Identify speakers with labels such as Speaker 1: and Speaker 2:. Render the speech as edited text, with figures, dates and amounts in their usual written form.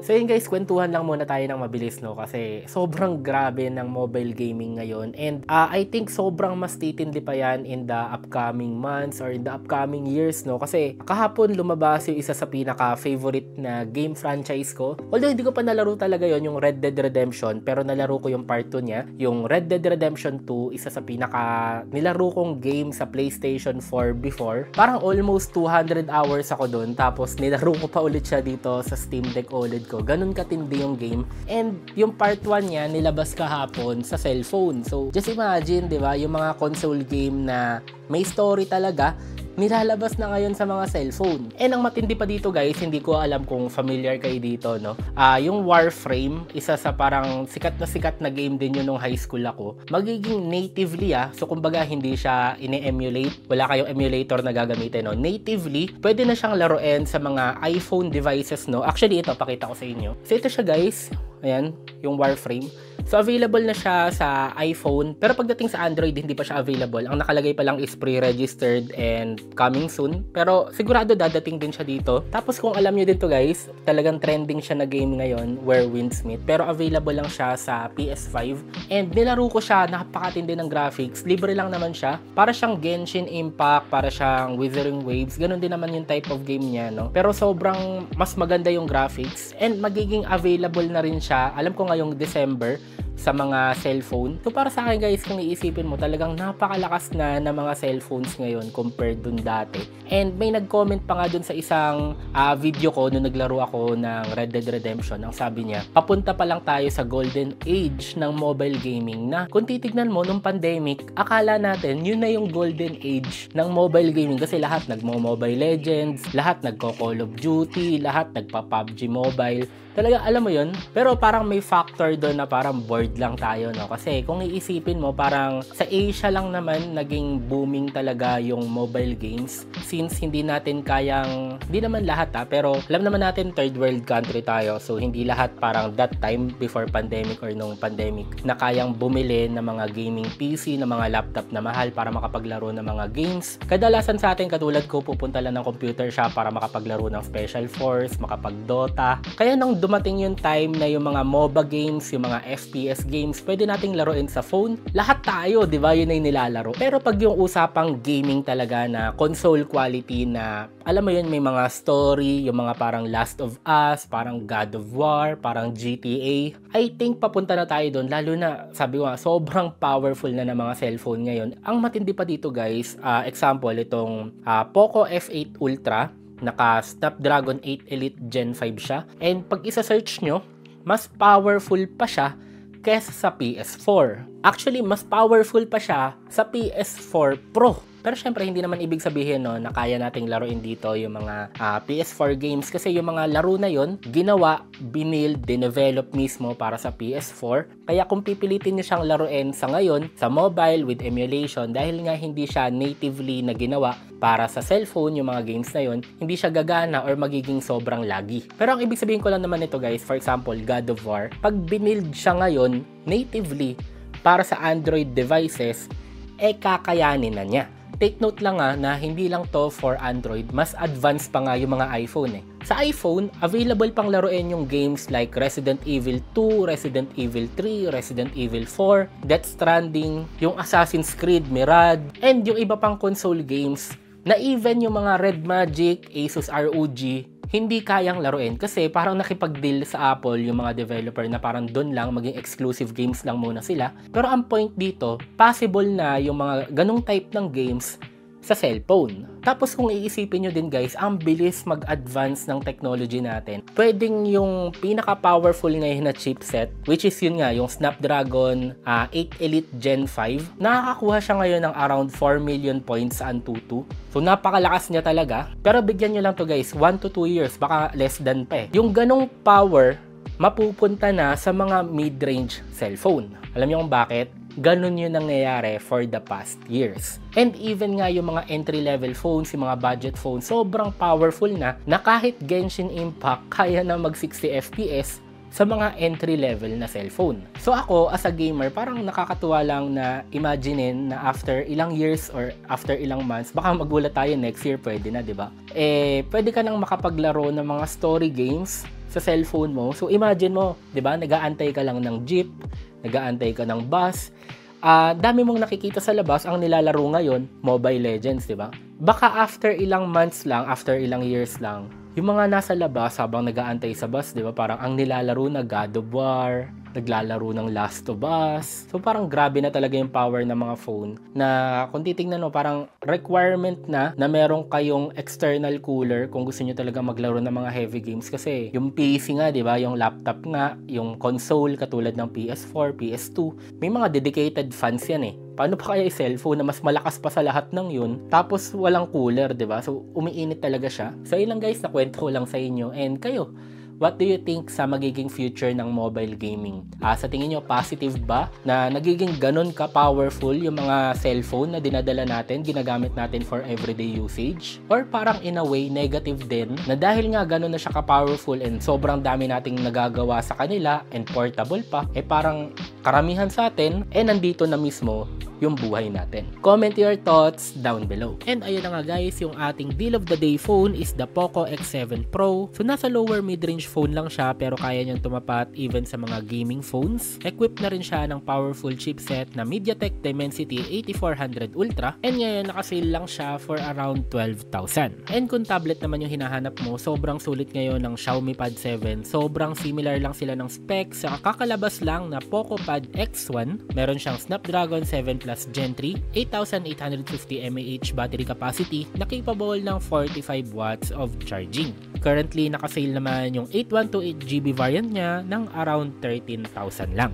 Speaker 1: So yun guys, kwentuhan lang muna tayo ng mabilis, no? Kasi sobrang grabe ng mobile gaming ngayon. And I think sobrang mas titindi pa yan in the upcoming months or in the upcoming years, no? Kasi kahapon lumabas yung isa sa pinaka-favorite na game franchise ko. Although hindi ko pa nalaro talaga yon, yung Red Dead Redemption, pero nalaro ko yung part 2 niya. Yung Red Dead Redemption 2, isa sa nilaro kong game sa PlayStation 4 before. Parang almost 200 hours ako dun. Tapos nilaro ko pa ulit siya dito sa Steam Deck OLED ko. Ganun katindi yung game. And yung part 1 niya, nilabas kahapon sa cellphone. So, just imagine, di ba? Yung mga console game na may story talaga, nilalabas na ngayon sa mga cellphone. And ang matindi pa dito guys, hindi ko alam kung familiar kayo dito, no? Yung Warframe, isa sa parang sikat na game din yun nung high school ako. Magiging natively, so kumbaga hindi siya ine-emulate, wala kayong emulator na gagamitin, no? Natively, pwede na siyang laruin sa mga iPhone devices, no? Actually, ito, pakita ko sa inyo. So ito siya guys, ayan, yung Warframe. So, available na siya sa iPhone. Pero pagdating sa Android, hindi pa siya available. Ang nakalagay pa lang is pre-registered and coming soon. Pero sigurado dadating din siya dito. Tapos kung alam nyo dito guys, talagang trending siya na game ngayon, Where Winds Meet. Pero available lang siya sa PS5. And nilaro ko siya, napakatindi ng graphics. Libre lang naman siya. Para siyang Genshin Impact, para siyang Wuthering Waves. Ganon din naman yung type of game niya, no? Pero sobrang mas maganda yung graphics. And magiging available na rin siya, alam ko ngayong December, sa mga cellphone. So para sa akin guys, kung iisipin mo, talagang napakalakas na ng mga cellphones ngayon compared dun dati. And may nag-comment pa nga dun sa isang video ko nung naglaro ako ng Red Dead Redemption. Ang sabi niya, papunta pa lang tayo sa golden age ng mobile gaming na kung titignan mo nung pandemic, akala natin yun na yung golden age ng mobile gaming kasi lahat nagmo-Mobile Legends, lahat nagko-Call of Duty, lahat nagpa-PUBG Mobile. Talaga, alam mo yun? Pero parang may factor doon na parang bored lang tayo, no? Kasi kung iisipin mo, parang sa Asia lang naman naging booming talaga yung mobile games. Since hindi natin kayang, hindi naman lahat pero alam naman natin third world country tayo. So, hindi lahat parang that time before pandemic or nung pandemic na kayang bumili ng mga gaming PC, ng mga laptop na mahal para makapaglaro ng mga games. Kadalasan sa atin, katulad ko, pupunta lang ng computer shop para makapaglaro ng Special Force, makapag-Dota. Kaya nung dumating yung time na yung mga MOBA games, yung mga FPS games, pwede nating laruin sa phone. Lahat tayo, di ba? Yun ay nilalaro. Pero pag yung usapang gaming talaga na console quality na, alam mo yun, may mga story, yung mga parang Last of Us, parang God of War, parang GTA, I think papunta na tayo doon. Lalo na, sabi ko nga, sobrang powerful na ng mga cellphone ngayon. Ang matindi pa dito guys, example, itong Poco F8 Ultra, naka Snapdragon 8 Elite Gen 5 siya. And pag isa-search nyo, mas powerful pa siya kesa sa PS4. Actually, mas powerful pa siya sa PS4 Pro. Pero syempre, hindi naman ibig sabihin no, na kaya nating laruin dito yung mga PS4 games kasi yung mga laro na yon ginawa, binild, dinevelop mismo para sa PS4. Kaya kung pipilitin nyo siyang laruin sa ngayon, sa mobile with emulation, dahil nga hindi siya natively na ginawa para sa cellphone, yung mga games na yon, hindi siya gagana or magiging sobrang laggy. Pero ang ibig sabihin ko lang naman ito guys, for example, God of War, pag binild siya ngayon, natively, para sa Android devices, kakayanin na niya. Take note lang na hindi lang to for Android, mas advanced pa nga yung mga iPhone Sa iPhone, available pang laruin yung games like Resident Evil 2, Resident Evil 3, Resident Evil 4, Death Stranding, yung Assassin's Creed Mirage, and yung iba pang console games na even yung mga Red Magic, Asus ROG, hindi kayang laruin kasi parang nakipag-deal sa Apple yung mga developer na parang doon lang maging exclusive games lang muna sila. Pero ang point dito, possible na yung mga ganong type ng games sa cellphone. Tapos kung iisipin nyo din guys, ang bilis mag-advance ng technology natin. Pwedeng yung pinaka-powerful ngayon na chipset, which is yun nga, yung Snapdragon 8 Elite Gen 5, nakakakuha siya ngayon ng around 4 million points sa Antutu. So napakalakas niya talaga. Pero bigyan nyo lang to guys, 1 to 2 years, baka less than pa Yung ganong power, mapupunta na sa mga mid-range cellphone. Alam niyo kung bakit? Ganun yung nangyayari for the past years. And even nga yung mga entry-level phones, yung mga budget phones, sobrang powerful na kahit Genshin Impact, kaya na mag 60 FPS sa mga entry-level na cellphone. So ako, as a gamer, parang nakakatuwa lang na imaginein na after ilang years or after ilang months, baka magulat tayo next year, pwede na, di ba? Pwede ka nang makapaglaro ng mga story games sa cellphone mo. So imagine mo, 'di ba? Nag-aantay ka lang ng jeep, nag-aantay ka ng bus. Dami mong nakikita sa labas, ang nilalaro ngayon, Mobile Legends, 'di ba? Baka after ilang months lang, after ilang years lang, yung mga nasa labas habang nag-aantay sa bus, 'di ba? Parang ang nilalaro na God of War, naglalaro ng Last of Us. So parang grabe na talaga yung power ng mga phone na kung titingnan mo parang requirement na meron kayong external cooler kung gusto niyo talaga maglaro ng mga heavy games kasi yung PC nga, 'di ba, yung laptop nga, yung console katulad ng PS4, PS2, may mga dedicated fans yan eh. Paano pa kaya yung cellphone na mas malakas pa sa lahat ng yun tapos walang cooler, 'di ba? So umiinit talaga siya. So yun lang guys, nakwento ko lang sa inyo. And kayo, what do you think sa magiging future ng mobile gaming? Sa tingin nyo, positive ba na nagiging ganun ka-powerful yung mga cellphone na dinadala natin, ginagamit natin for everyday usage? Or parang in a way, negative din na dahil nga ganun na siya ka-powerful and sobrang dami nating nagagawa sa kanila and portable pa, parang karamihan sa atin, nandito na mismo yung buhay natin. Comment your thoughts down below. And ayun na nga guys, yung ating deal of the day phone is the Poco X7 Pro. So nasa lower mid-range phone lang siya pero kaya niyang tumapat even sa mga gaming phones. Equipped na rin siya ng powerful chipset na MediaTek Dimensity 8400 Ultra and ngayon nakasale lang siya for around 12,000. And kung tablet naman yung hinahanap mo, sobrang sulit ngayon ng Xiaomi Pad 7. Sobrang similar lang sila ng specs sa kakalabas lang na Poco Pad X1. Meron siyang Snapdragon 7 Plus Gen 3, 8,850 mAh battery capacity na capable ng 45 watts of charging. Currently, nakasale naman yung 8128GB variant niya ng around 13,000 lang.